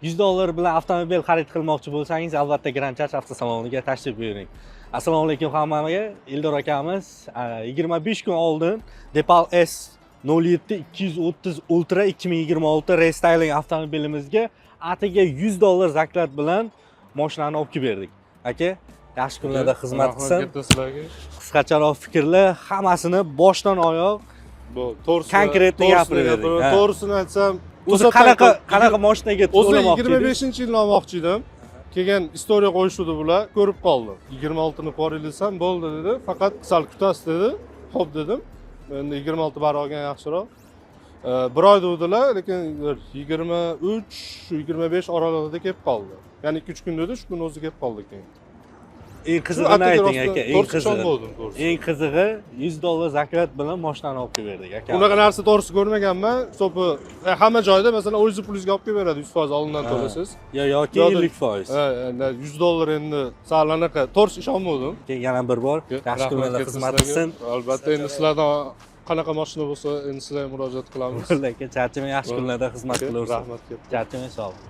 $100 bilan avtomobil xarid qilmoqchi bo'lsangiz, albatta Grand Charge avtosaloniga tashrif buyuring. Assalomu alaykum hammaga. Eldor akamiz 25 kun oldin Depal S 07230 Ultra 2026 restyling avtomobilimizga atiga $100 zakat bilan mashinani olib kelib berdik. Aka, yaxshi kunlarda xizmat qilsin. Qisqacharoq fikrlar, hammasini boshdan oyoq bu to'g'risi konkretni gapirib berdik. To'g'risini aytsam, o'zi qanaqa mashinaga to'lamoqchi edik? O'zi 25-yilni olmoqchi edim. Keyin istoriya qo'yishdi bular, ko'rib qoldim. 26 ni qo'rilasam bo'ldi dedi, faqat sal kutasiz dedi. Xo'p dedim. Endi 26 bari olgan yaxshiroq. Bir oy dedilar, lekin 23-25 oralig'ida kelib qoldi. Ya'ni 2-3 kun dedi, shu kun o'zi kelib qoldi keyin. Eng qizig'ini ayting aka, eng qizig'i $100 zakat bilan mashinani olib kelib berdik aka. Unaqa narsa to'g'risi ko'rmaganman. So'pi hamma joyda masalan o'zingiz pulingizga olib kelib beradi 100% oldindan to'lasiz. Yoki 50%. $100 endi sal anaqa to'g'risi ishonmadim. Yana bir bor yaxshi kunlarda xizmat qilsin. Albatta endi sizlardan qanaqa mashina bo'lsa, endi sizlarga murojaat qilamiz. Aka, charchamay yaxshi kunlarda xizmat qilaversin. Rahmat. Charchamay sog'.